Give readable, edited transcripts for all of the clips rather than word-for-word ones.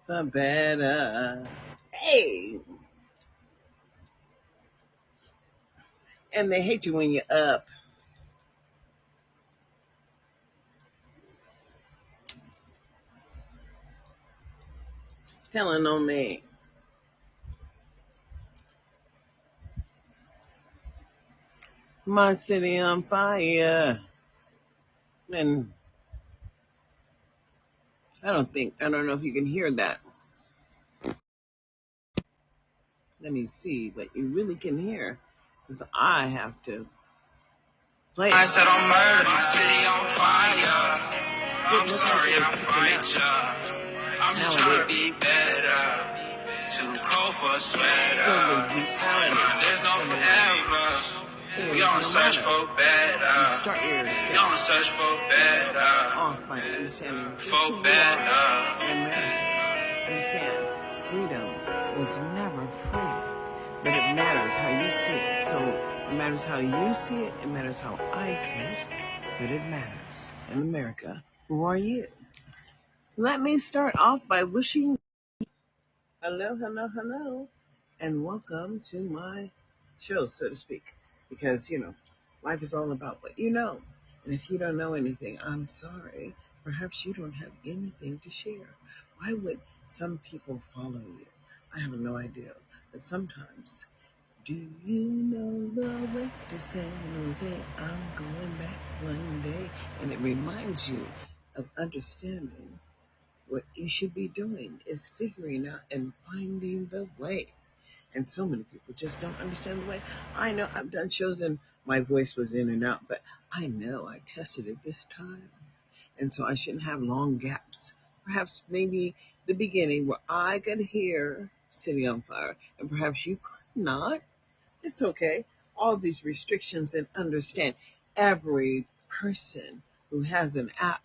the better. Hey, and they hate you when you're up. Telling on me. My city on fire. And I don't know if you can hear that. Let me see what you really can hear. Because I have to play it. I said I'm murdered, my city on fire. I'm sorry I fight ya. I'm just trying to be better. Too cold for a sweater. There's no forever. We on search for better. We on search for better. For better. Understand, freedom was never free, but it matters how you see it. So it matters how you see it, it matters how I see it, but it matters. In America, who are you? Let me start off by wishing hello, hello, hello, and welcome to my show, so to speak. Because, life is all about what you know. And if you don't know anything, I'm sorry. Perhaps you don't have anything to share. Why would some people follow you? I have no idea. But sometimes, do you know the way to San Jose? I'm going back one day. And it reminds you of understanding what you should be doing is figuring out and finding the way. And so many people just don't understand the way. I know I've done shows and my voice was in and out, but I know I tested it this time. And so I shouldn't have long gaps. Perhaps maybe the beginning where I could hear City on Fire and perhaps you could not. It's okay. All these restrictions and understand every person who has an app,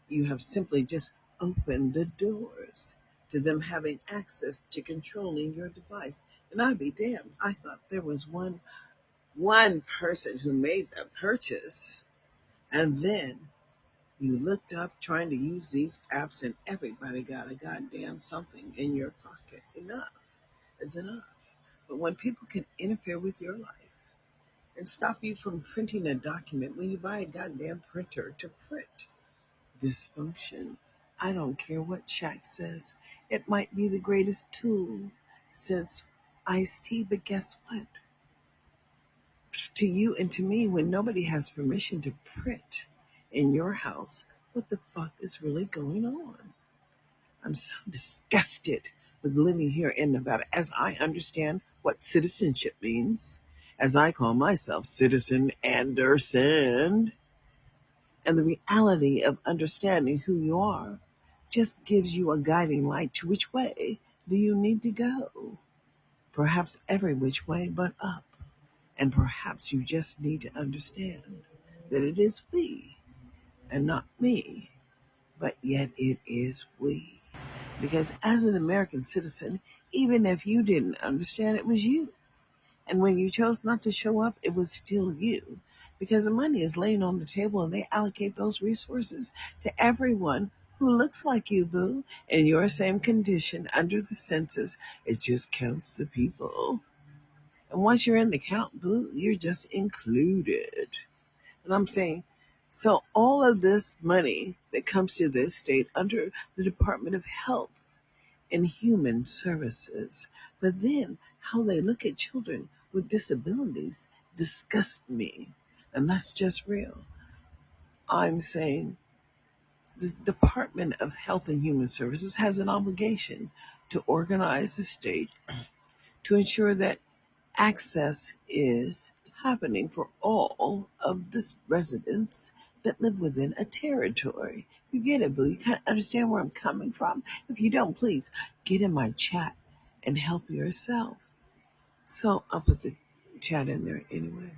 you have simply just opened the doors to them having access to controlling your device. And I'd be damned. I thought there was one person who made the purchase, and then you looked up trying to use these apps and everybody got a goddamn something in your pocket. Enough is enough. But when people can interfere with your life, and stop you from printing a document when you buy a goddamn printer to print. Dysfunction. I don't care what Shaq says. It might be the greatest tool since iced tea, but guess what? To you and to me, when nobody has permission to print in your house, what the fuck is really going on? I'm so disgusted with living here in Nevada as I understand what citizenship means, as I call myself Citizen Anderson. And the reality of understanding who you are just gives you a guiding light to which way do you need to go. Perhaps every which way but up. And perhaps you just need to understand that it is we and not me, but yet it is we. Because as an American citizen, even if you didn't understand, it was you. And when you chose not to show up, it was still you. Because the money is laying on the table and they allocate those resources to everyone who looks like you, boo. In your same condition under the census, it just counts the people. And once you're in the count, boo, you're just included. And I'm saying, so all of this money that comes to this state under the Department of Health and Human Services. But then how they look at children with disabilities disgust me. And that's just real. I'm saying the Department of Health and Human Services has an obligation to organize the state to ensure that access is happening for all of the residents that live within a territory. You get it, boo. You kind of understand where I'm coming from. If you don't, please get in my chat and help yourself. So I'll put the chat in there anyway.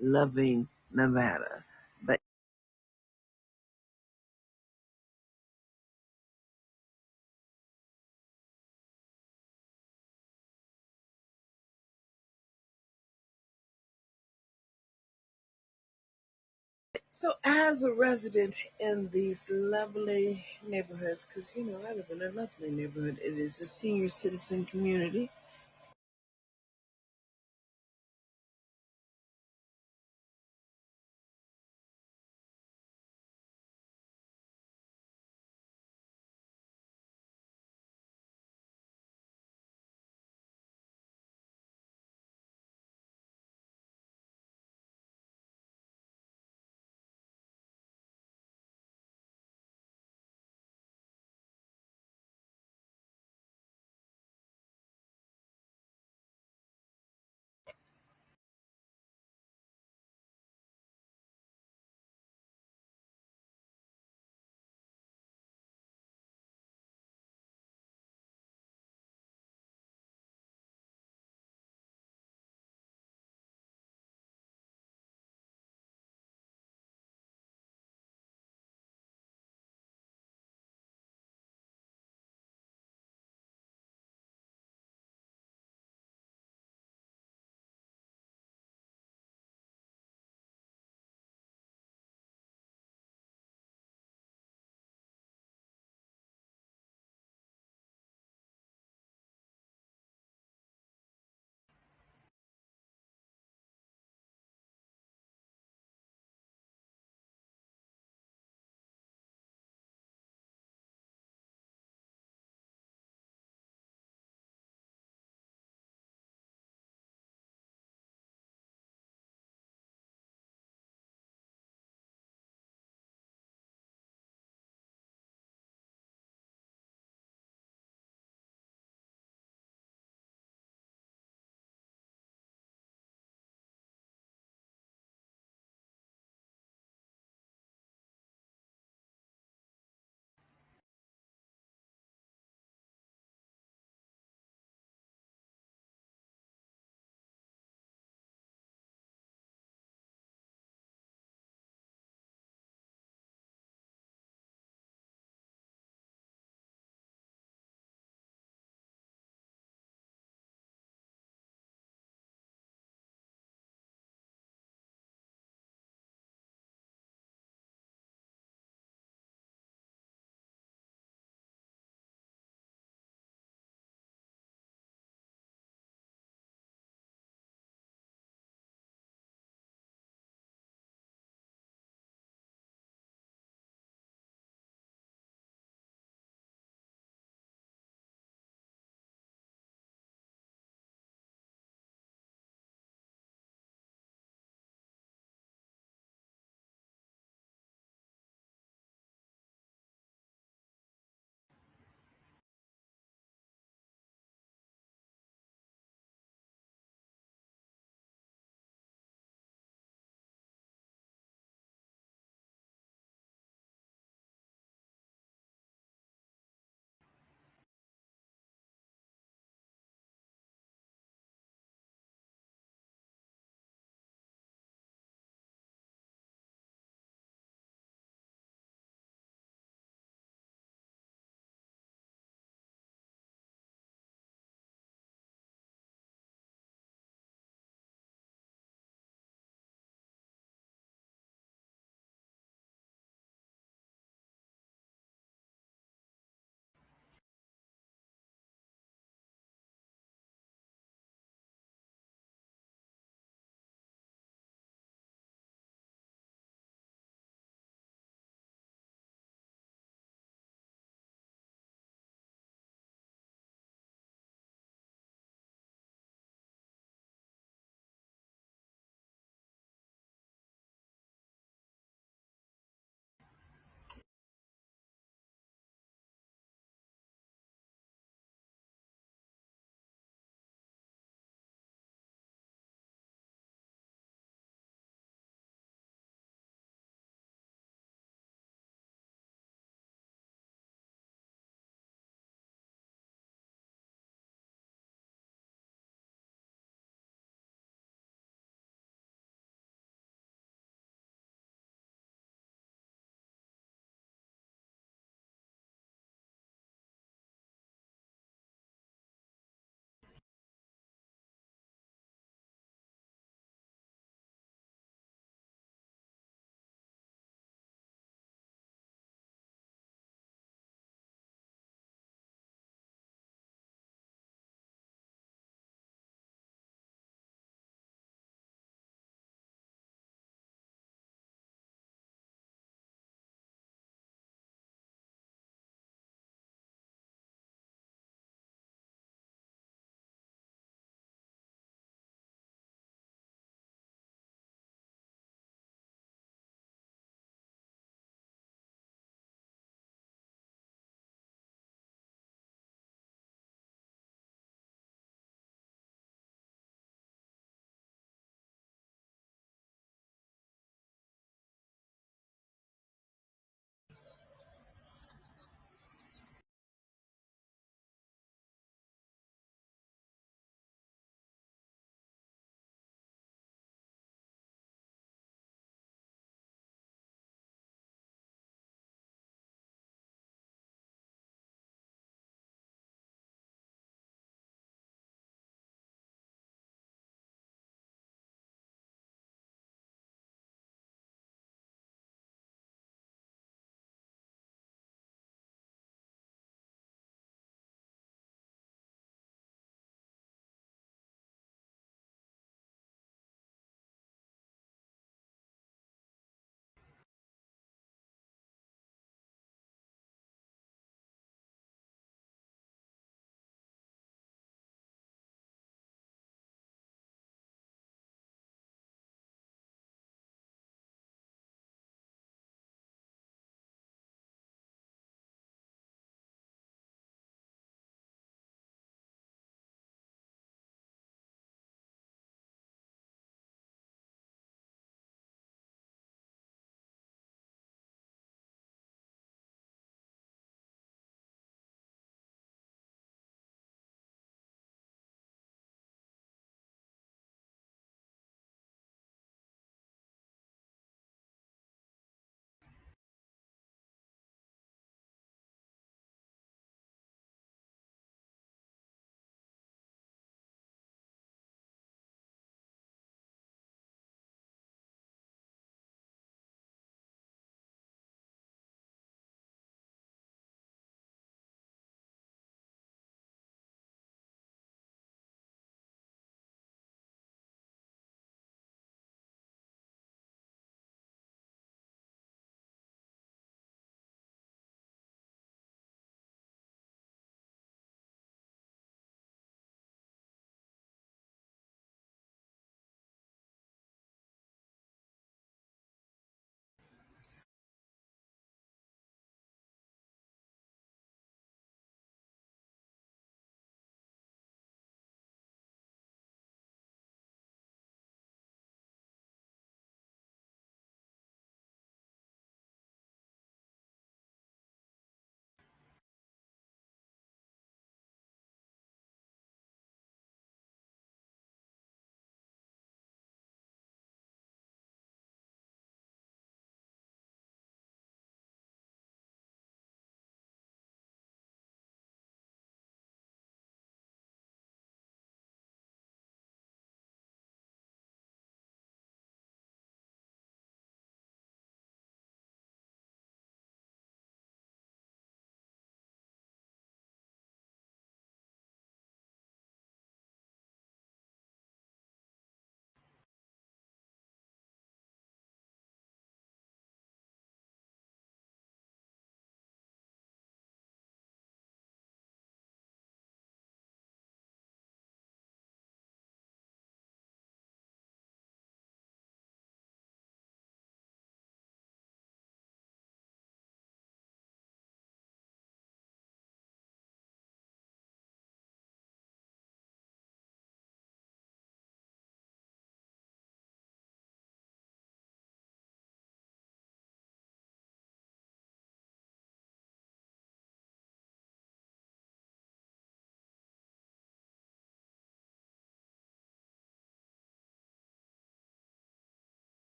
loving Nevada. But so as a resident in these lovely neighborhoods, because I live in a lovely neighborhood, it is a senior citizen community.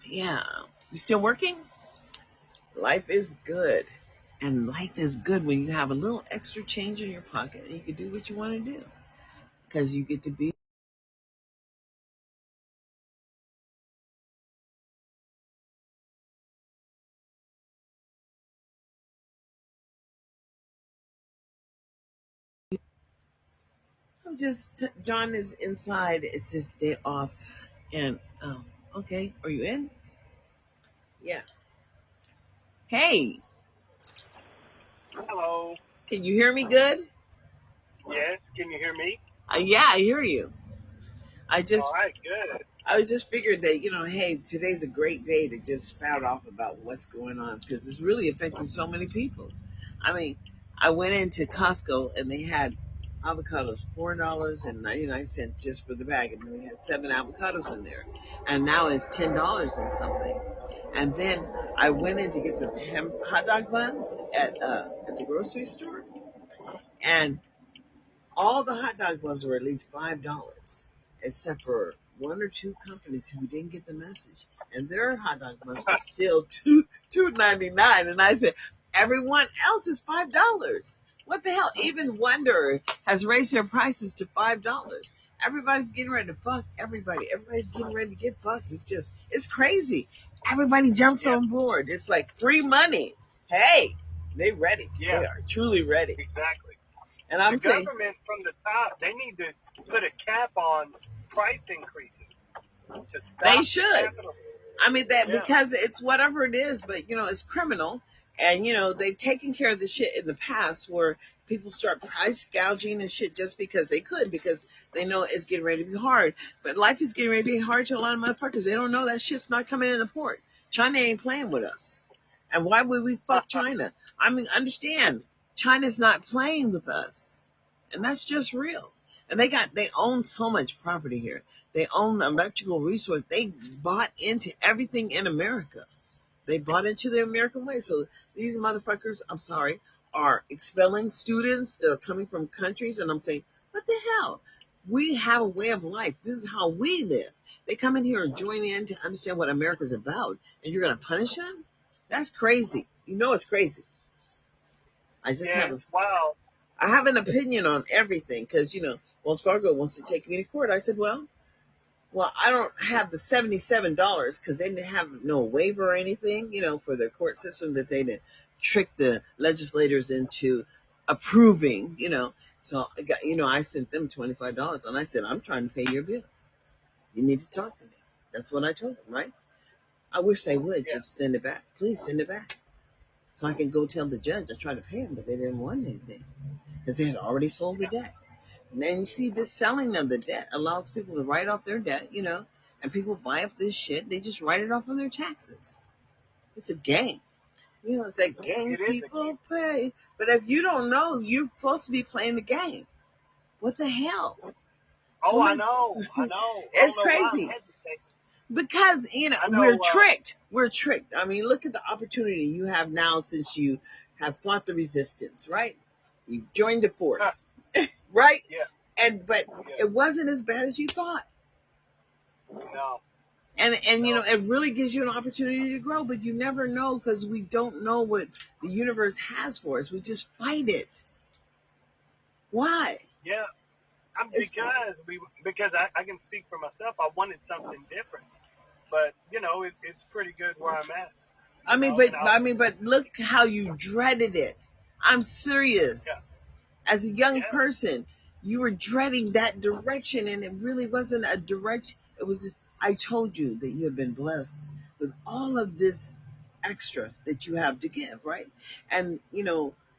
Yeah. You still working? Life is good. And life is good when you have a little extra change in your pocket and you can do what you want to do. Because you get to be. John is inside. It's his day off. And, okay. Are you in? Yeah. Hey, Hello. can you hear me good? Yes, can you hear me? Yeah, I hear you. I All just right, good. I just figured that, hey, today's a great day to just spout off about what's going on because it's really affecting so many people. I mean, I went into Costco and they had avocados $4.99 just for the bag, and then they had 7 avocados in there, and now it's $10 and something. And then I went in to get some hot dog buns at the grocery store, and all the hot dog buns were at least $5, except for one or two companies who didn't get the message, and their hot dog buns were still $2.99. And I said, everyone else is $5. What the hell? Even Wonder has raised their prices to $5. Everybody's getting ready to fuck everybody. Everybody's getting ready to get fucked. It's crazy. Everybody jumps Yeah, on board. It's like free money. Hey, they ready. yeah, They are truly ready. exactly. And The I'm saying, government from the top, they need to put a cap on price increases to they stop the should. capital. I mean that Yeah, because it's whatever it is, but it's criminal. And they've taken care of the shit in the past where people start price gouging and shit just because they could, because they know it's getting ready to be hard. But life is getting ready to be hard to a lot of motherfuckers. They don't know that shit's not coming in the port. China ain't playing with us. And why would we fuck China? I mean, understand, China's not playing with us. And that's just real. And they own so much property here. They own electrical resource. They bought into everything in America. They bought into the American way. So these motherfuckers, I'm sorry, are expelling students that are coming from countries. And I'm saying, what the hell? We have a way of life. This is how we live. They come in here and join in to understand what America's about. And you're going to punish them? That's crazy. It's crazy. I just yeah, have wow. I have an opinion on everything because, Wells Fargo wants to take me to court. I said, well, I don't have the $77 because they didn't have no waiver or anything, for their court system that they didn't trick the legislators into approving. So I got, I sent them $25 and I said, I'm trying to pay your bill. You need to talk to me. That's what I told them, right? I wish they would Yeah, just send it back. Please send it back. So I can go tell the judge I tried to pay them, but they didn't want anything because they had already sold the debt. And then you see this selling of the debt allows people to write off their debt, and people buy up this shit. They just write it off on their taxes. It's a game. It's a game it is a game. people play. But if you don't know, you're supposed to be playing the game. What the hell? So Oh, I many. know, I know. I don't It's know why I'm crazy. hesitating. Because I we're know, tricked. We're tricked. I mean, look at the opportunity you have now since you have fought the resistance, right? You've joined the force, right? yeah, But yeah, it wasn't as bad as you thought. no, And no, it really gives you an opportunity to grow, but you never know because we don't know what the universe has for us. We just fight it. Why? yeah. It's Because I can speak for myself. I wanted something different, but it's pretty good where I'm at. I mean, but And but look how you dreaded it. I'm yeah, serious. As a young yeah, person, you were dreading that direction, and it really wasn't a direction. It was. I told you that you have been blessed with all of this extra that you have to give, right? And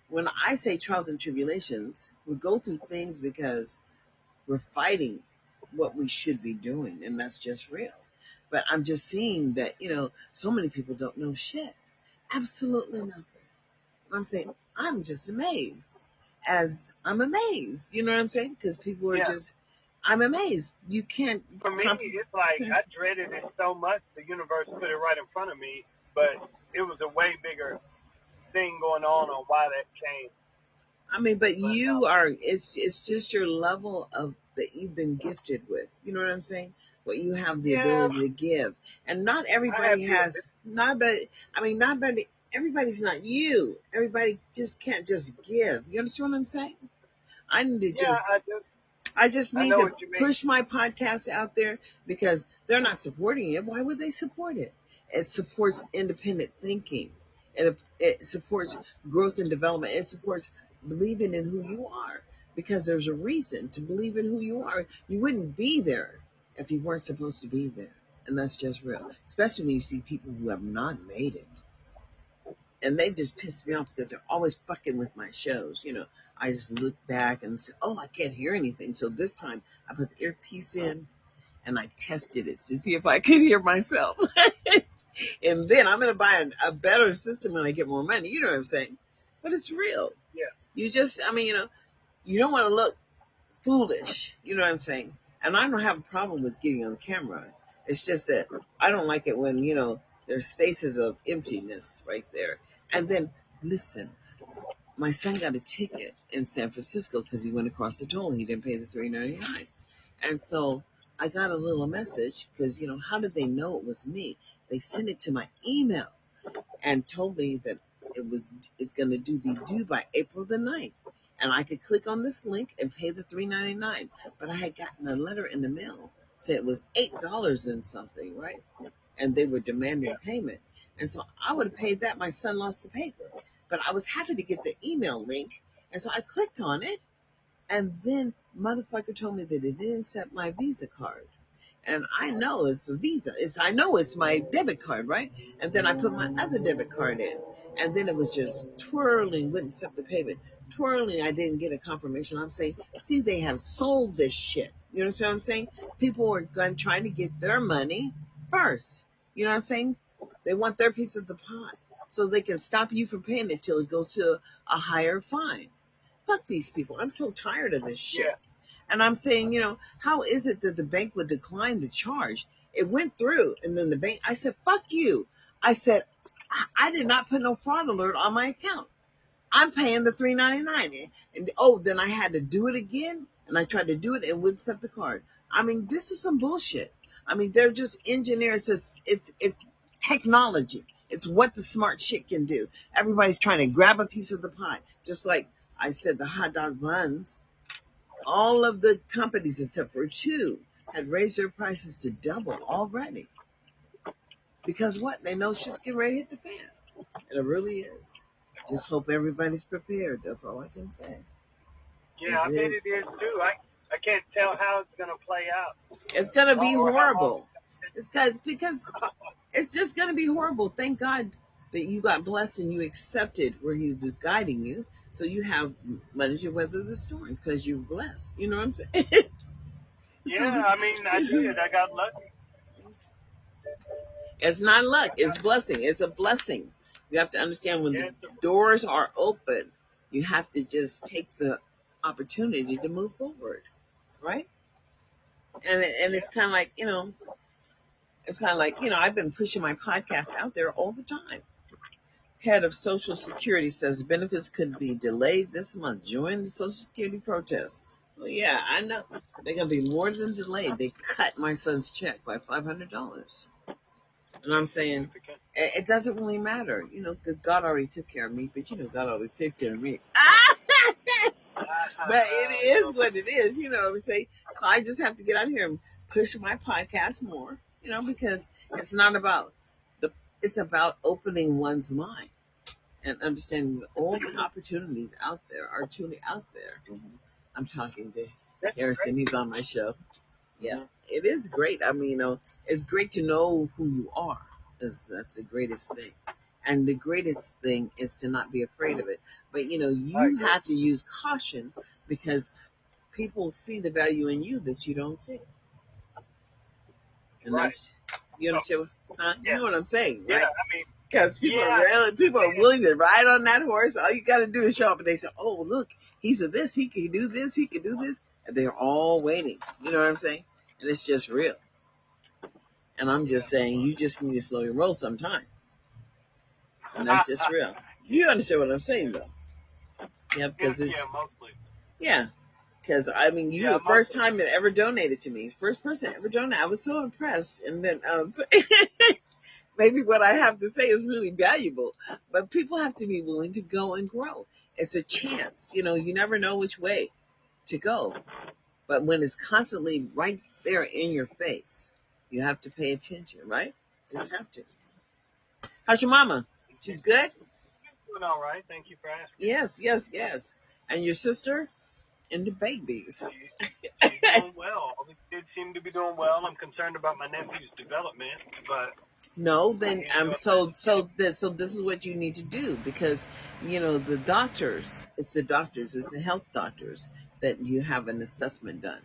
when I say trials and tribulations, we go through things because we're fighting what we should be doing, and that's just real. But I'm just seeing that, so many people don't know shit. Absolutely nothing. I'm saying, I'm just amazed. As I'm amazed. You know what I'm saying? Because people are Yeah. just, I'm amazed. You can't. For me, it's like I dreaded it so much. The universe put it right in front of me, but it was a way bigger thing going on why that came. I mean, but But you are, it's just your level of that you've been gifted with. You know what I'm saying? What you have the yeah, ability to give. And not I have everybody the has, not, but, I mean, not, but everybody's not you. Everybody just can't just give. You understand what I'm saying? I need to yeah, just, I just I need know to what you mean. push my podcast out there because they're not supporting it. Why would they support it? It supports independent thinking. It supports growth and development. It supports believing in who you are because there's a reason to believe in who you are. You wouldn't be there if you weren't supposed to be there. And that's just real, especially when you see people who have not made it. And they just piss me off because they're always fucking with my shows. You know, I just look back and say, oh, I can't hear anything. So this time I put the earpiece in and I tested it to see if I could hear myself. And then I'm going to buy a better system when I get more money. You know what I'm saying? But it's real. Yeah, You just, I mean, you know, you don't want to look foolish. You know what I'm saying? And I don't have a problem with getting on the camera. It's just that I don't like it when, you know, there's spaces of emptiness right there. And then, listen, my son got a ticket in San Francisco because he went across the toll. He didn't pay the $3.99. And so I got a little message because, you know, how did they know it was me? They sent it to my email and told me that it's going to be due by April the 9th. And I could click on this link and pay the $3.99. But I had gotten a letter in the mail said it was $8 and something, right? And they were demanding yeah, payment. And so I would have paid that. My son lost the paper. But I was happy to get the email link. And so I clicked on it. And then motherfucker told me that it didn't accept my Visa card. And I know it's a Visa. I know it's my debit card, right? And then I put my other debit card in. And then it was just twirling, wouldn't accept the payment. Twirling, I didn't get a confirmation. I'm saying, see, they have sold this shit. You know what I'm saying? People are trying to get their money first. You know what I'm saying? They want their piece of the pie. So they can stop you from paying it till it goes to a higher fine. Fuck these people. I'm so tired of this shit. yeah, And I'm saying, you know, how is it that the bank would decline the charge? It went through, and then the bank, I said, fuck you. I said, I did not put no fraud alert on my account. I'm paying the $3.99. And then I had to do it again, and I tried to do it and wouldn't accept the card. I mean, this is some bullshit. I mean, they're just engineers. It's technology. It's what the smart shit can do. Everybody's trying to grab a piece of the pie. Just like I said, the hot dog buns. All of the companies, except for two, had raised their prices to double already. Because what? They know shit's getting ready to hit the fan. And it really is. Just hope everybody's prepared. That's all I can say. yeah. I bet it is too. I can't tell how it's gonna play out It's going to be or how long. horrible. Because it's just going to be horrible. Thank God that you got blessed and you accepted where he was guiding you. So you have money to weather the storm because you're blessed. You know what I'm saying? Yeah, I mean, I did. I got lucky. It's not luck. I It's got blessing. It's a blessing. You have to understand when yeah, the doors are open, you have to just take the opportunity to move forward, right? And it's yeah, kind of like, I've been pushing my podcast out there all the time. Head of Social Security says benefits could be delayed this month. Join the Social Security protest. Well, yeah, I know. They're going to be more than delayed. They cut my son's check by $500. And I'm saying, significant. it doesn't really matter, because God already took care of me, but God always takes care of me. But it is what it is, what I'm saying? So I just have to get out here and push my podcast more, because it's not about it's about opening one's mind and understanding that all the opportunities out there are truly out there. I'm talking to That's Harrison. great. He's on my show. Yeah, it is great. I mean, it's great to know who you are. That's the greatest thing. And the greatest thing is to not be afraid of it. But, you have to use caution because people see the value in you that you don't see. And Right. you understand? Huh? You Yeah. know what I'm saying, Yeah. right? I mean, Because people are willing to ride on that horse. All you got to do is show up, and they say, "Oh, look, he's a this. He can do this. He can do this." And they're all waiting. You know what I'm saying? And it's just real. And I'm just saying, you just need to slow your roll sometime. And that's just real. You understand what I'm saying, though? Yeah, because it's mostly. Yeah, because I mean, you were the first time that ever donated to me, first person ever donated. I was so impressed, and then maybe what I have to say is really valuable, but people have to be willing to go and grow. It's a chance, you never know which way to go, but when it's constantly right there in your face, you have to pay attention, right? Just have to. How's your mama? She's good? Doing all right. Thank you for asking. Yes. And your sister? And the babies. She's doing well. All the kids seem to be doing well. I'm concerned about my nephew's development, but no. Then so this is what you need to do, because the doctors. It's the health doctors that you have an assessment done,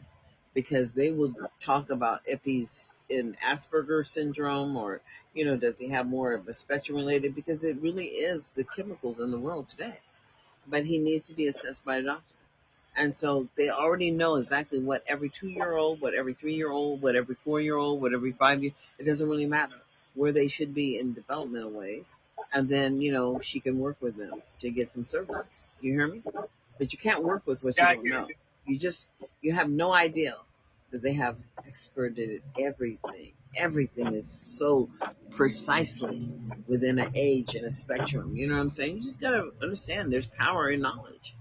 because they will talk about if he's in Asperger's syndrome, or does he have more of a spectrum related, because it really is the chemicals in the world today. But he needs to be assessed by a doctor. And so they already know exactly what every 2-year-old, what every 3-year-old, what every 4-year-old, what every 5-year, it doesn't really matter where they should be in developmental ways. And then, she can work with them to get some services. You hear me? But you can't work with what you don't know. You have no idea that they have experted everything. Everything is so precisely within an age and a spectrum. You know what I'm saying? You just got to understand there's power in knowledge.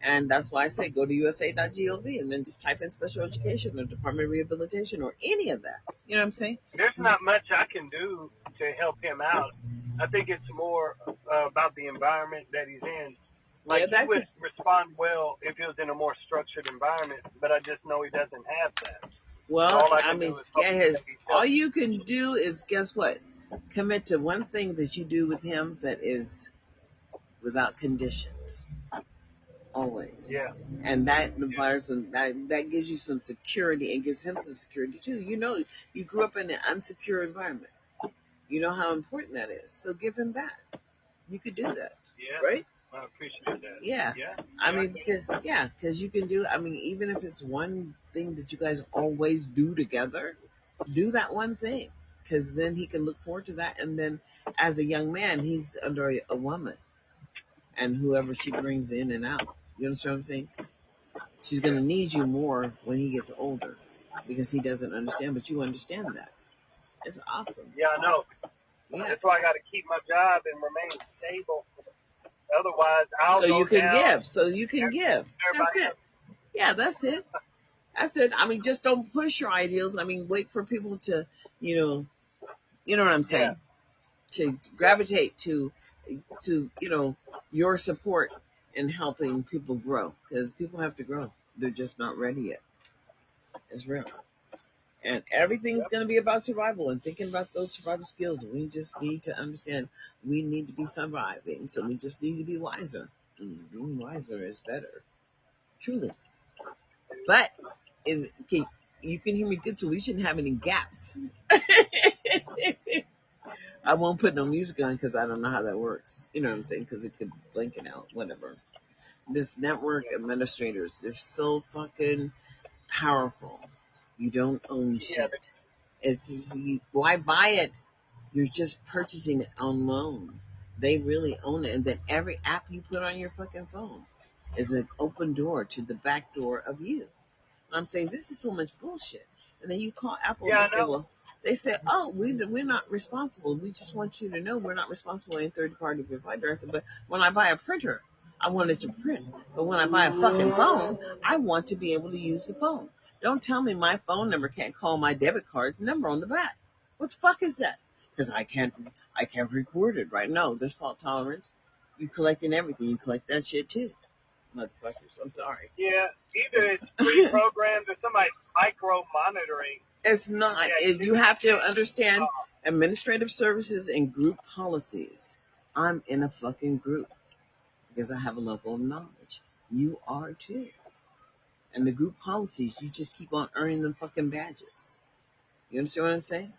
And that's why I say go to usa.gov and then just type in special education or Department of Rehabilitation or any of that. You know what I'm saying? There's not much I can do to help him out. I think it's more about the environment that he's in. Like, he would respond well if he was in a more structured environment, but I just know he doesn't have that. Well, all you can do is, guess what? Commit to one thing that you do with him that is without conditions. Always. Yeah. And that requires that gives you some security and gives him some security too. You grew up in an unsecure environment. You know how important that is. So give him that. You could do that. Yeah. Right? I appreciate that. Yeah. Because you can do, even if it's one thing that you guys always do together, do that one thing. Because then he can look forward to that. And then as a young man, he's under a woman. And whoever she brings in and out. You understand what I'm saying? She's going to need you more when he gets older, because he doesn't understand, but you understand that. It's awesome. Yeah, I know. Yeah. That's why I got to keep my job and remain stable. Otherwise, I'll So go you can down. give. So you can give. That's it. Yeah, that's it. That's it. Just don't push your ideals. Wait for people to, you know what I'm saying? Yeah. To gravitate to your support in helping people grow, because people have to grow. They're just not ready yet. It's real. And everything's going to be about survival and thinking about those survival skills. We just need to understand we need to be surviving. So we just need to be wiser. And being wiser is better. Truly. But you can hear me good, so we shouldn't have any gaps. I won't put no music on because I don't know how that works. You know what I'm saying? Because it could blink it out, whatever. This network administrators, they're so fucking powerful. You don't own shit. It's just, why buy it? You're just purchasing it on loan. They really own it. And then every app you put on your fucking phone is an open door to the back door of you. And I'm saying, this is so much bullshit. And then you call Apple and they say, well, they say, oh, we're not responsible. We just want you to know we're not responsible for any third-party provider. I said, but when I buy a printer, I want it to print. But when I buy a fucking phone, I want to be able to use the phone. Don't tell me my phone number can't call my debit card's number on the back. What the fuck is that? Because I can't record it, right? No, there's fault tolerance. You collecting everything. You collect that shit too. Motherfuckers, I'm sorry. Yeah, either it's pre-programmed or somebody's micro-monitoring. It's not. You have to understand administrative services and group policies. I'm in a fucking group because I have a level of knowledge. You are too. And the group policies, you just keep on earning them fucking badges. You understand what I'm saying?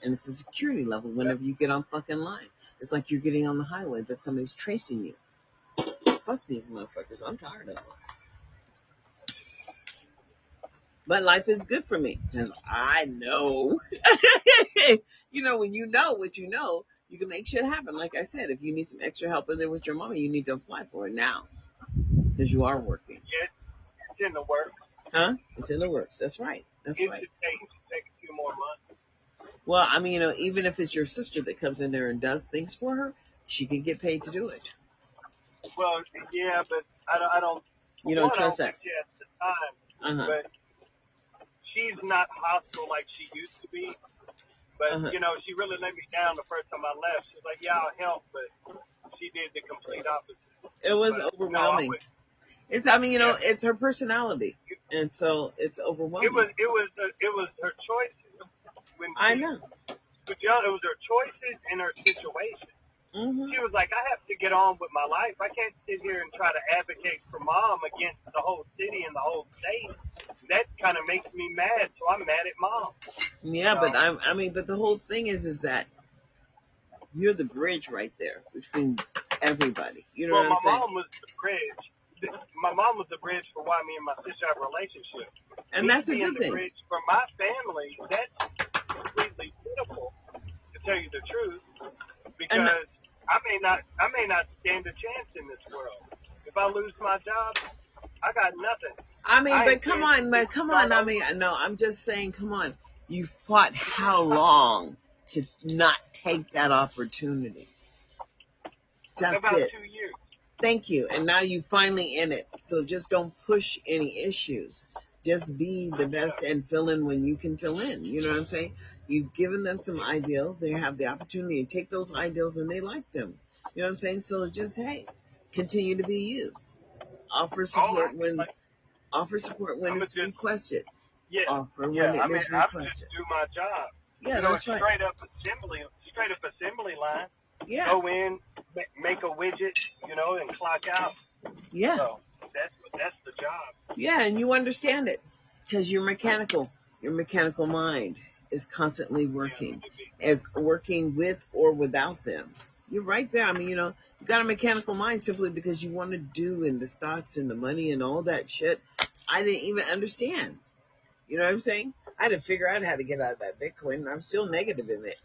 And it's a security level whenever you get on fucking line. It's like you're getting on the highway, but somebody's tracing you. Fuck these motherfuckers. I'm tired of them. But life is good for me because I know. When you know what you know, you can make shit happen. Like I said, if you need some extra help in there with your mama, you need to apply for it now because you are working. Yeah, it's in the works. Huh? It's in the works. That's right. That's right. It should take a few more months. Well, I mean, even if it's your sister that comes in there and does things for her, she can get paid to do it. Well, yeah, but I don't. You don't trust that? She has the time, but she's not hostile like she used to be. But she really let me down the first time I left. She's like, "Yeah, I'll help," but she did the complete opposite. It was overwhelming. It's her personality, and so it's overwhelming. It was her choices. I know. But it was her choices and her situation. Mm-hmm. She was like, I have to get on with my life. I can't sit here and try to advocate for mom against the whole city and the whole state. That kind of makes me mad, so I'm mad at mom. Yeah, but but the whole thing is that you're the bridge right there between everybody. You know what I'm saying? My mom was the bridge. My mom was the bridge for why me and my sister have a relationship. And that's a good thing. The bridge for my family, that's completely pitiful, to tell you the truth, because I may not stand a chance in this world. If I lose my job, I got nothing. Come on. I'm just saying, come on. You fought how long to not take that opportunity? That's about it. 2 years. Thank you. And now you finally in it. So just don't push any issues. Just be the best and fill in when you can fill in. You know what I'm saying? You've given them some ideals. They have the opportunity to take those ideals and they like them. You know what I'm saying? So just, continue to be you. Offer support when it's requested. Yeah. Offer when it is requested. I just do my job. Yeah, that's right. Straight up assembly line. Yeah. Go in, make a widget, and clock out. Yeah. So that's the job. Yeah, and you understand it because you're mechanical. Your mechanical mind is constantly working. It's working with or without them. You're right there. You got a mechanical mind simply because you want to do and the stocks and the money and all that shit. I didn't even understand. You know what I'm saying? I had to figure out how to get out of that Bitcoin, and I'm still negative in it.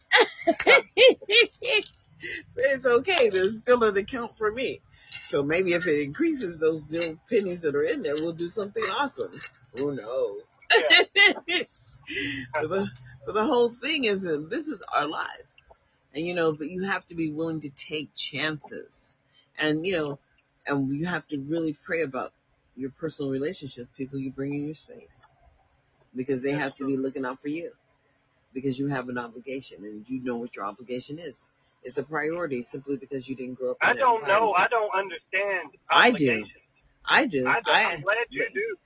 But it's okay. There's still an account for me. So maybe if it increases those 0 pennies that are in there, we'll do something awesome. Who knows? Yeah. but the whole thing is that this is our life. And, but you have to be willing to take chances. And, and you have to really pray about your personal relationships, people you bring in your space. Because they have to be looking out for you. Because you have an obligation and you know what your obligation is. It's a priority simply because you didn't grow up in I don't know. I don't understand. I do. I'm glad you do.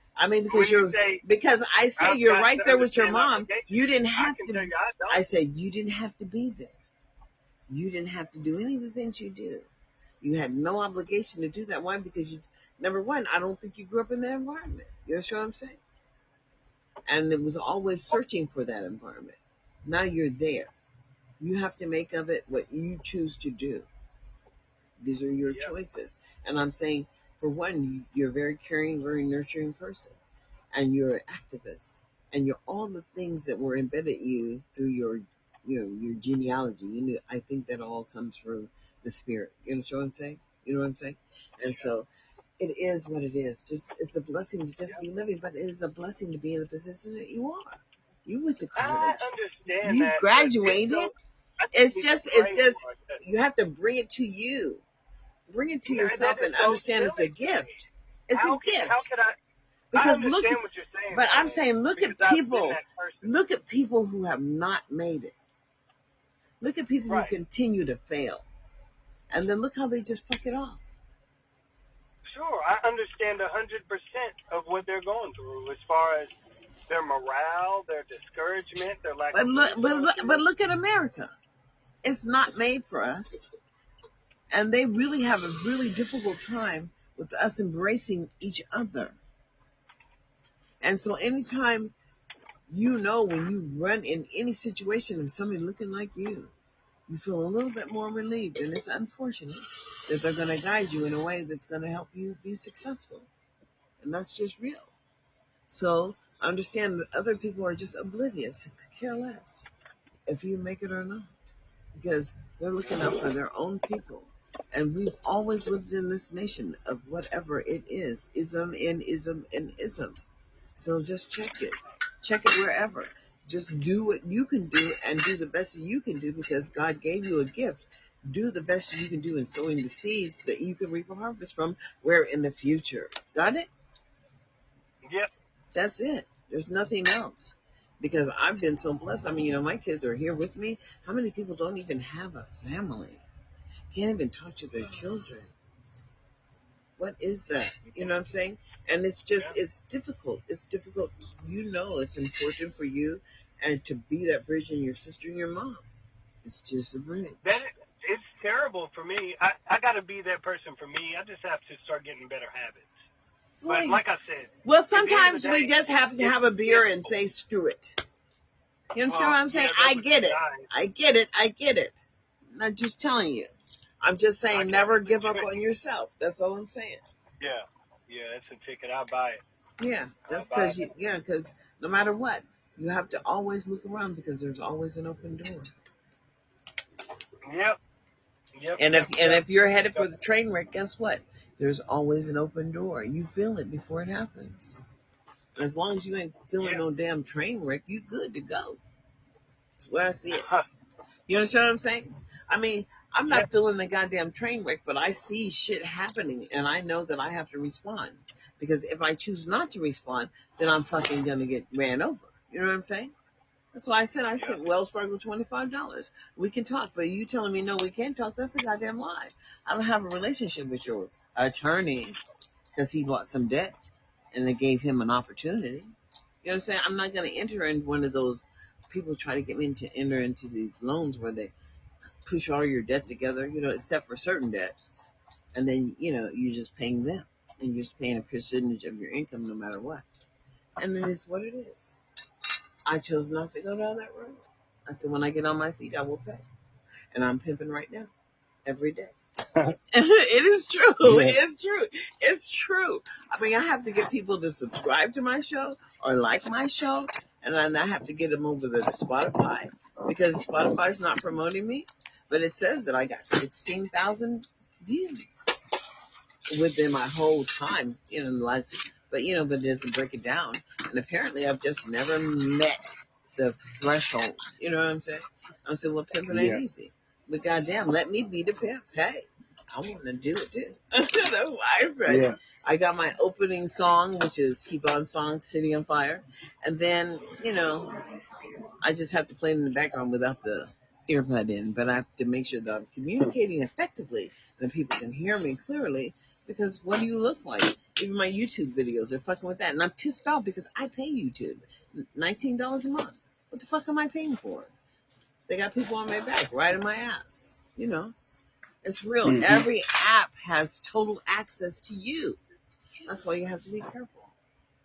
Because I say you're right there with your mom. You didn't have to. I said you didn't have to be there. You didn't have to do any of the things you do. You had no obligation to do that. Why? Because number one, I don't think you grew up in that environment. You understand what I'm saying? And it was always searching for that environment. Now you're there. You have to make of it what you choose to do. These are your choices. And I'm saying, for one, you're a very caring, very nurturing person. And you're an activist. And you're all the things that were embedded in you through your genealogy. I think that all comes from the spirit. You know what I'm saying? You know what I'm saying? And so it is what it is. It's a blessing to just be living, but it is a blessing to be in the position that you are. You went to college. I understand you that. Graduated. It's just you have to bring it to you. Bring it to yourself and understand it's a gift. It's a gift. How could I? Because I understand what you're saying. But I'm saying, look at people who have not made it. Look at people who continue to fail. And then look how they just fuck it off. Sure, I understand 100% of what they're going through as far as their morale, their discouragement, their lack of but look at America. It's not made for us. And they really have a really difficult time with us embracing each other. And so anytime when you run in any situation of somebody looking like you, you feel a little bit more relieved. And it's unfortunate that they're going to guide you in a way that's going to help you be successful. And that's just real. So understand that other people are just oblivious, care less if you make it or not, because they're looking out for their own people. And we've always lived in this nation of whatever it is, ism and ism and ism. So just check it wherever. Just do what you can do and do the best you can do, because God gave you a gift. Do the best you can do in sowing the seeds that you can reap a harvest from where in the future. Got it? Yep. That's it. There's nothing else. Because I've been so blessed. I mean, my kids are here with me. How many people don't even have a family? Can't even talk to their children. What is that? You know what I'm saying? And it's just, it's difficult. It's difficult. It's important for you and to be that bridge in your sister and your mom. It's just a bridge. It's terrible for me. I got to be that person for me. I just have to start getting better habits. But like I said. Well, sometimes we just have to have a beer and say, screw it. You understand what I'm saying? I get it. I'm not just telling you. I'm just saying never give up on yourself. That's all I'm saying. Yeah, that's a ticket. I'll buy it. Yeah, that's because no matter what, you have to always look around, because there's always an open door. Yep. And if you're headed for the train wreck, guess what? There's always an open door. You feel it before it happens. As long as you ain't feeling no damn train wreck, you good to go. That's where I see it. You understand what I'm saying? I mean, I'm not feeling the goddamn train wreck, but I see shit happening, and I know that I have to respond. Because if I choose not to respond, then I'm fucking gonna get ran over. You know what I'm saying? That's why I sent Wells Fargo $25. We can talk, but you telling me no, we can't talk, that's a goddamn lie. I don't have a relationship with your attorney because he bought some debt and they gave him an opportunity. You know what I'm saying? I'm not going to enter in one of those people try to get me to enter into these loans where they push all your debt together, except for certain debts. And then, you're just paying them. And you're just paying a percentage of your income no matter what. And it is what it is. I chose not to go down that road. I said, when I get on my feet, I will pay. And I'm pimping right now. Every day. It is true. Yeah. It's true. I mean, I have to get people to subscribe to my show or like my show. And then I have to get them over to Spotify, because Spotify's not promoting me. But it says that I got 16,000 views within my whole time, but it doesn't break it down. And apparently I've just never met the threshold. You know what I'm saying? I said, well, pimping ain't easy. But goddamn, let me be the pimp. Hey, I want to do it too. That's why I said, I got my opening song, which is Keep On Song, City on Fire. And then, I just have to play it in the background without the earbud in. But I have to make sure that I'm communicating effectively and that people can hear me clearly. Because what do you look like? Even my YouTube videos are fucking with that. And I'm pissed off because I pay YouTube $19 a month. What the fuck am I paying for? They got people on my back, right in my ass. It's real. Mm-hmm. Every app has total access to you. That's why you have to be careful.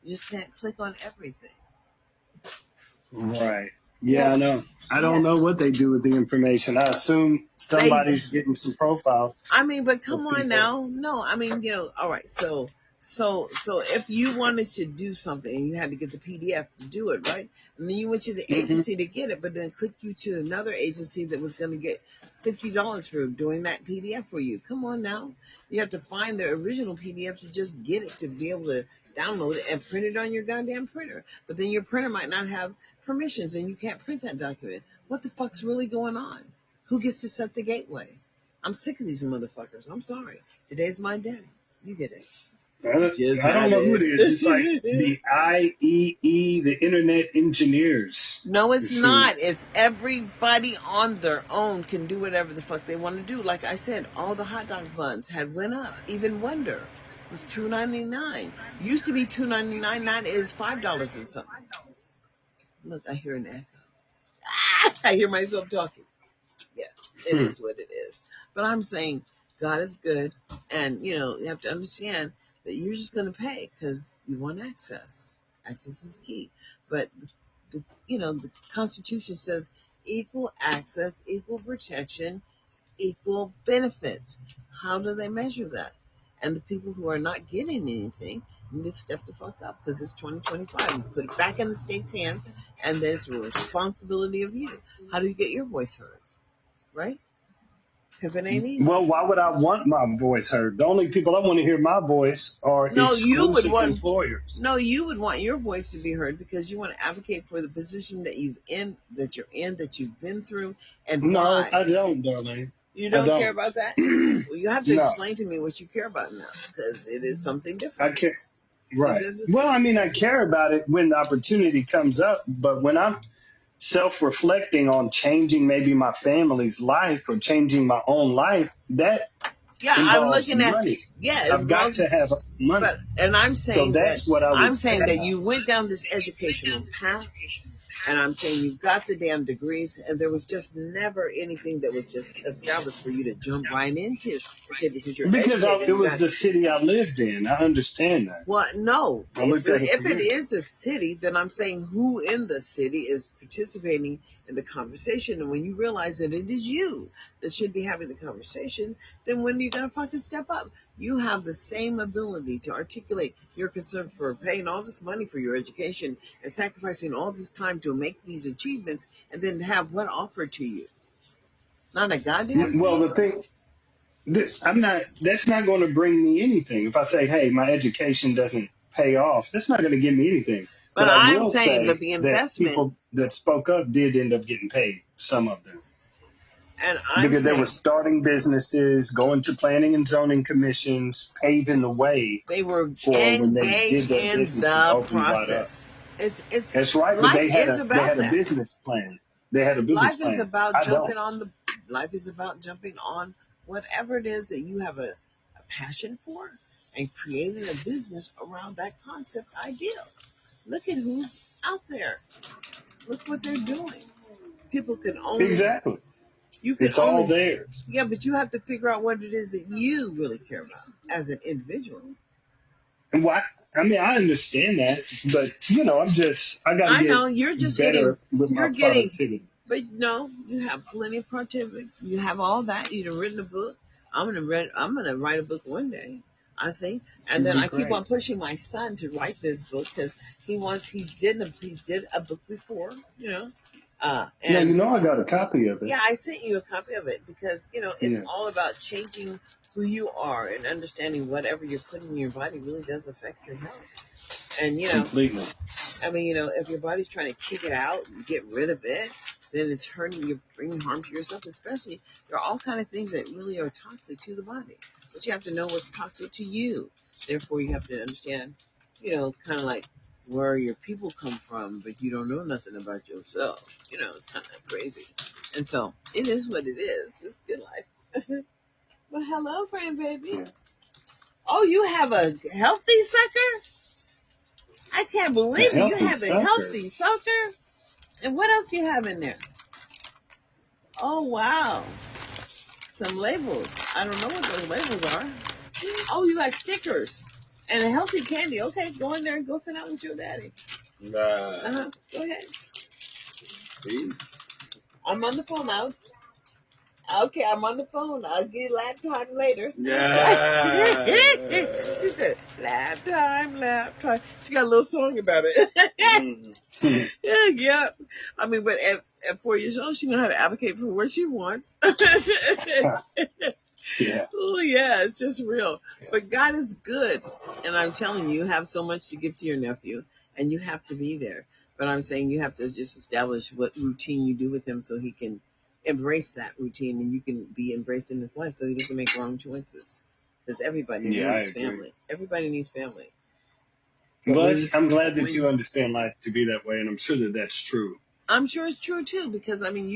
You just can't click on everything. Right. Yeah, I know. I don't know what they do with the information. I assume somebody's getting some profiles. I mean, but come on now. No, I mean, all right. So if you wanted to do something and you had to get the PDF to do it, right? And then you went to the agency to get it, but then clicked you to another agency that was going to get $50 for doing that PDF for you. Come on now. You have to find the original PDF to just get it, to be able to download it and print it on your goddamn printer. But then your printer might not have permissions and you can't print that document. What the fuck's really going on? Who gets to set the gateway? I'm sick of these motherfuckers. I'm sorry. Today's my day. You get it. I don't know who it is. It's like the IEE, the Internet Engineers. No, it's not. It's everybody on their own can do whatever the fuck they want to do. Like I said, all the hot dog buns had went up. Even Wonder was $2.99. Used to be $2.99. Now it is $5 and something. Look, I hear an echo. I hear myself talking. Yeah, it is what it is. But I'm saying God is good, and you have to understand that you're just going to pay because you want access. Access is key. But the Constitution says equal access, equal protection, equal benefits. How do they measure that? And the people who are not getting anything need to step the fuck up, because it's 2025. You put it back in the state's hands, and there's a responsibility of you. How do you get your voice heard? Right? If it ain't easy. Well, why would I want my voice heard? The only people I want to hear my voice are exclusive employers. No, you would want your voice to be heard because you want to advocate for the position that you're in, that you've been through, and no, why. I don't, darling. You don't care about that? Well, you have to explain to me what you care about now, because it is something different. I care. Right. Well, I mean, I care about it when the opportunity comes up, but when I'm self-reflecting on changing maybe my family's life or changing my own life, that involves money. I've got to have money. And I'm saying so that's what I'm saying that you went down this educational path, and I'm saying you got the damn degrees, and there was just never anything that was just established for you to jump right into. Because it was the city I lived in. I understand that. Well, no. If it is a city, then I'm saying who in the city is participating in the conversation. And when you realize that it is you that should be having the conversation, then when are you going to fucking step up? You have the same ability to articulate your concern for paying all this money for your education and sacrificing all this time to make these achievements, and then have what offered to you? Not a goddamn. Well, the thing, that's not going to bring me anything. If I say, hey, my education doesn't pay off, that's not going to give me anything. But I'm saying that the investment, people that spoke up did end up getting paid, some of them. And because they were starting businesses, going to planning and zoning commissions, paving the way. They were for when they did their in the process. That's right, but they had a business plan. They had a business plan. Life is about jumping on whatever it is that you have a passion for, and creating a business around that concept idea. Look at who's out there. Look what they're doing. People can only exactly. It's all theirs. Yeah, but you have to figure out what it is that you really care about as an individual. And why? I mean, I understand that, but I got to get better with my productivity. But no, you have plenty of productivity. You have all that. You've written a book. I'm gonna write a book one day, I think. And then I keep on pushing my son to write this book because he did a book before, I got a copy of it. Yeah, I sent you a copy of it because, it's all about changing who you are and understanding whatever you're putting in your body really does affect your health. And, completely. I mean, if your body's trying to kick it out and get rid of it, then it's hurting you, bringing harm to yourself. Especially, there are all kind of things that really are toxic to the body. But you have to know what's toxic to you. Therefore, you have to understand, kind of like where your people come from, but you don't know nothing about yourself. It's kind of crazy. And so, it is what it is. It's good life. Well, hello, friend, baby. Oh, you have a healthy sucker? I can't believe it. You have a healthy sucker? And what else do you have in there? Oh, wow. Some labels. I don't know what those labels are. Oh, you got stickers. And a healthy candy. Okay, go in there and go sit down with your daddy. Go ahead. Please. I'm on the phone now. Okay, I'm on the phone. I'll get lap time later. Yeah. She said, lap time. She got a little song about it. Yeah. I mean, but at 4 years old, she knows how to advocate for what she wants. Yeah. Oh, yeah, it's just real. But God is good. And I'm telling you, you have so much to give to your nephew, and you have to be there. But I'm saying you have to just establish what routine you do with him so he can embrace that routine, and you can be embraced in his life so he doesn't make wrong choices. Because everybody needs family. Everybody needs family. Well, I'm glad that you understand life to be that way, and I'm sure that that's true. I'm sure it's true, too, because, I mean,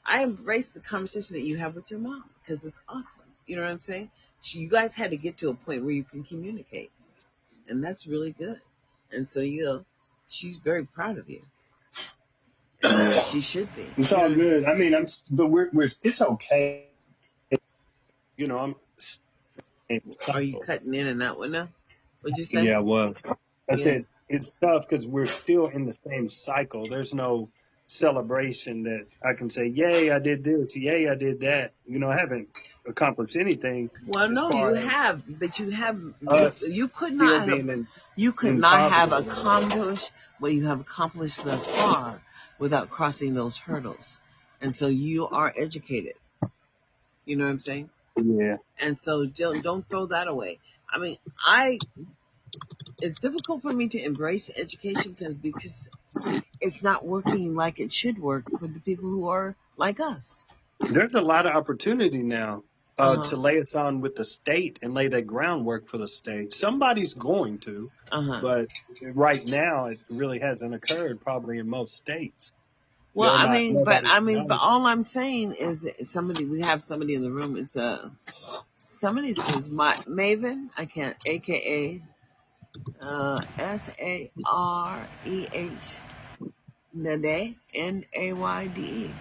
I embrace the conversation that you have with your mom, because it's awesome. You know what I'm saying? You guys had to get to a point where you can communicate, and that's really good. And so, she's very proud of you. She should be. It's all good. I mean, it's okay. Are you cutting in and out now? What'd you say? Yeah, I was. I said it's tough because we're still in the same cycle. There's no celebration that I can say, yay, I did this, yay, I did that. I haven't accomplished anything Well, as no, far you as have, but us you could still not have, being you could in not have poverty. accomplished what you have accomplished thus far without crossing those hurdles. And so you are educated. You know what I'm saying? Yeah. And so don't throw that away. I mean, it's difficult for me to embrace education because it's not working like it should work for the people who are like us. There's a lot of opportunity now Uh-huh. to lay us on with the state and lay that groundwork for the state. Somebody's going to, but right now it really hasn't occurred probably in most states. Well, but Nobody's all I'm saying is we have somebody in the room. It's somebody says Maven, AKA SAREH Nade, NAYDE.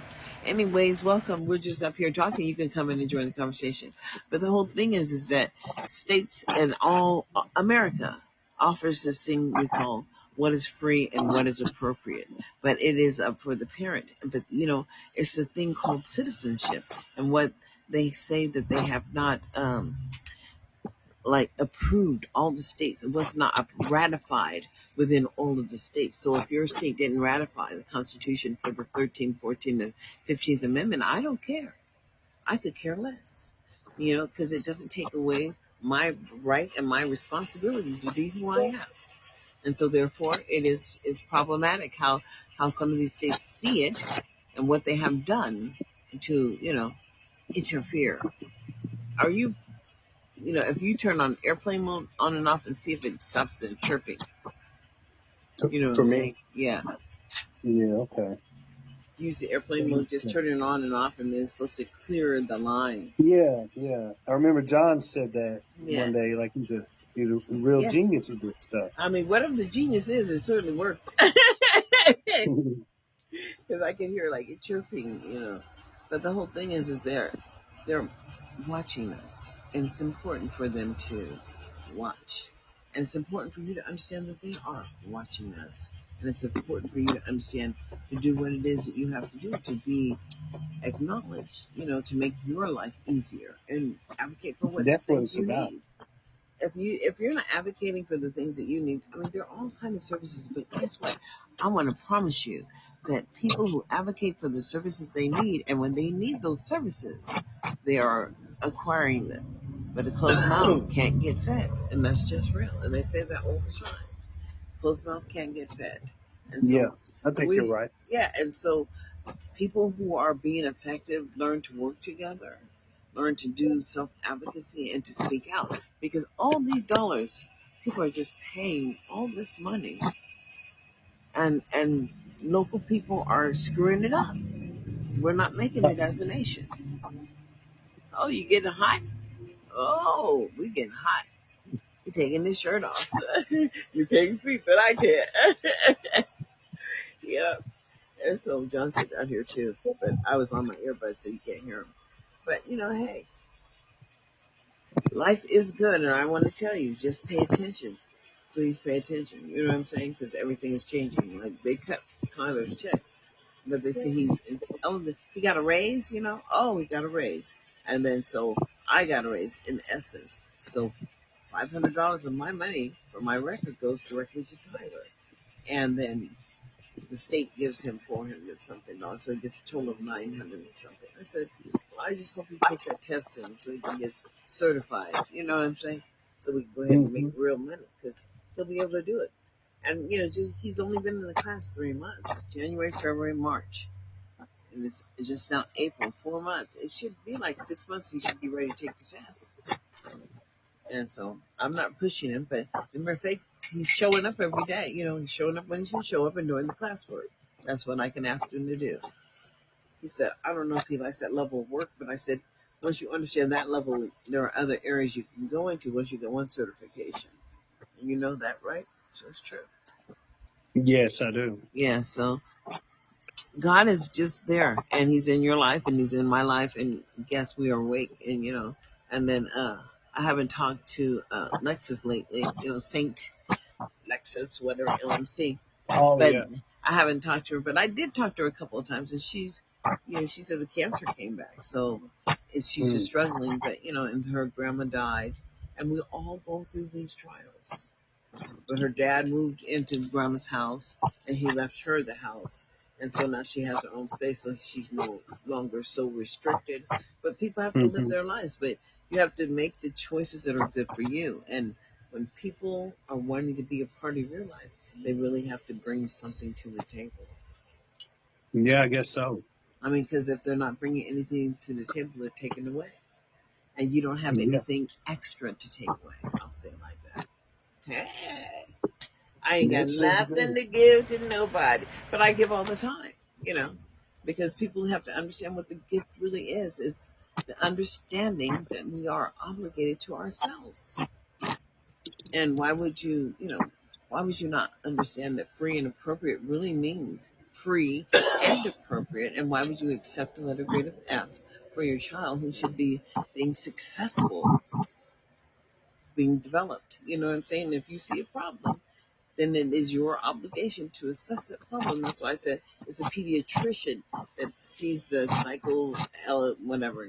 Anyways, welcome. We're just up here talking. You can come in and join the conversation. But the whole thing is that states and all America offers this thing we call what is free and what is appropriate. But it is up for the parent. But, it's a thing called citizenship. And what they say that they have not, approved all the states. It was not ratified within all of the states. So if your state didn't ratify the Constitution for the 13th, 14th, and 15th Amendment, I don't care. I could care less, because it doesn't take away my right and my responsibility to be who I am. And so therefore it is problematic how some of these states see it and what they have done to, interfere. Are you if you turn on airplane mode on and off and see if it stops the chirping. For me? Yeah. Yeah, okay. Use the airplane mode, just turn it on and off, and then it's supposed to clear the line. Yeah. I remember John said that one day, like he's a real genius with this stuff. I mean, whatever the genius is, it certainly worked. Because I can hear it chirping, But the whole thing is they're watching us, and it's important for them to watch, and it's important for you to understand that they are watching us, and it's important for you to understand to do what it is that you have to do to be acknowledged, to make your life easier and advocate for what things you need. If you're not advocating for the things that you need, I mean, there are all kinds of services, but guess what? I want to promise you that people who advocate for the services they need, and when they need those services, they are acquiring them. But a closed mouth can't get fed, and that's just real. And they say that all the time. Closed mouth can't get fed. And so I think you're right. Yeah, and so people who are being effective learn to work together, learn to do self-advocacy and to speak out. Because all these dollars, people are just paying all this money, and local people are screwing it up. We're not making it as a nation. Oh, you getting hot? Oh, we getting hot. You're taking this shirt off. You can't see, but I can. Yeah. And so John said out here too, but I was on my earbuds, so you can't hear him. But hey, life is good, and I want to tell you, just pay attention. Please pay attention. You know what I'm saying? Because everything is changing. Like, they cut Tyler's check, but they say he got a raise. Oh, he got a raise, and then so I got a raise in essence. So $500 of my money for my record goes directly to Tyler, and then the state gives him $400 something, so he gets a total of $900 and something. I said, well, I just hope he takes that test soon so he can get certified. You know what I'm saying? So we can go ahead and make real money, because he'll be able to do it. And he's only been in the class 3 months: January, February, March, and it's just now April. 4 months. It should be like 6 months. He should be ready to take the test. And so I'm not pushing him, but remember, he's showing up every day. He's showing up when he should show up and doing the classwork. That's what I can ask him to do. He said, I don't know if he likes that level of work, but I said, once you understand that level, there are other areas you can go into once you get one certification. And you know that, right? So it's true. Yes, I do. Yeah, so God is just there, and he's in your life, and he's in my life, and guess we are awake, and and then I haven't talked to Lexus lately, Saint Lexus, whatever, LMC. Oh, but yeah. I haven't talked to her, but I did talk to her a couple of times, and she's, she said the cancer came back, so she's just struggling. But and her grandma died, and we all go through these trials. But her dad moved into grandma's house, and he left her the house, and so now she has her own space, so she's no longer so restricted. But people have to live their lives, but you have to make the choices that are good for you. And when people are wanting to be a part of your life, they really have to bring something to the table. Yeah, I guess so. I mean, because if they're not bringing anything to the table, they're taken away. And you don't have anything extra to take away. I'll say it like that. Hey, I ain't got nothing to give to nobody. But I give all the time, because people have to understand what the gift really is. It's the understanding that we are obligated to ourselves. And why would you not understand that free and appropriate really means free and appropriate? And why would you accept the letter grade of F for your child who should be being successful, being developed? You know what I'm saying? If you see a problem, then it is your obligation to assess that problem. That's why I said it's a pediatrician that sees the whatever,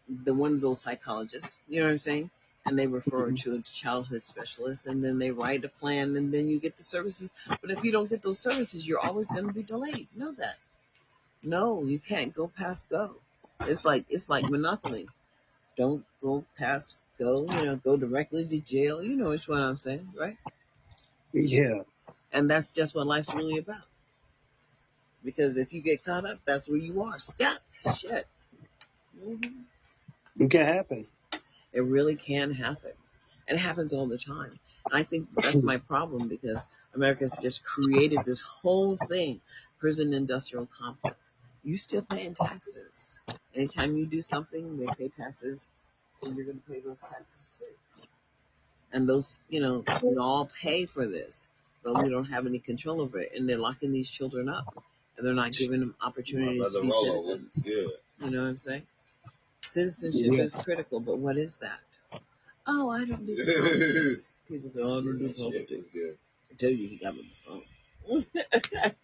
the one of those psychologists, you know what I'm saying? And they refer to a childhood specialist, and then they write a plan, and then you get the services. But if you don't get those services, you're always going to be delayed. Know that. No, you can't go past go. It's like Monopoly. Don't go past go. Go directly to jail. You know which one I'm saying, right? Yeah. And that's just what life's really about. Because if you get caught up, that's where you are. Stuck. Shit. It can happen. It really can happen. And it happens all the time. And I think that's my problem, because America's just created this whole thing, prison industrial complex. You still paying taxes. Anytime you do something, they pay taxes, and you're going to pay those taxes too. And those, we all pay for this, but we don't have any control over it. And they're locking these children up, and they're not giving them opportunities to be citizens. You know what I'm saying? Citizenship is critical, but what is that? Oh, I don't do politics. People say, oh, I don't do politics. I told you he got me on the phone.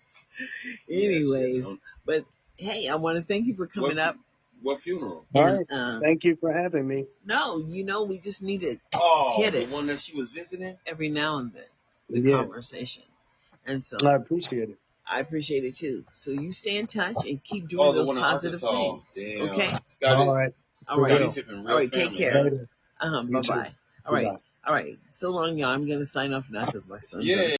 Anyways, but hey, I want to thank you for coming up. What funeral? All right. Thank you for having me. No, we just need to hit it. The one that she was visiting? Every now and then, the conversation. And so I appreciate it. I appreciate it too. So you stay in touch and keep doing those positive things. Damn. Okay? All right. All right. Take care. Bye-bye. All right. So long, y'all. I'm going to sign off now because my son's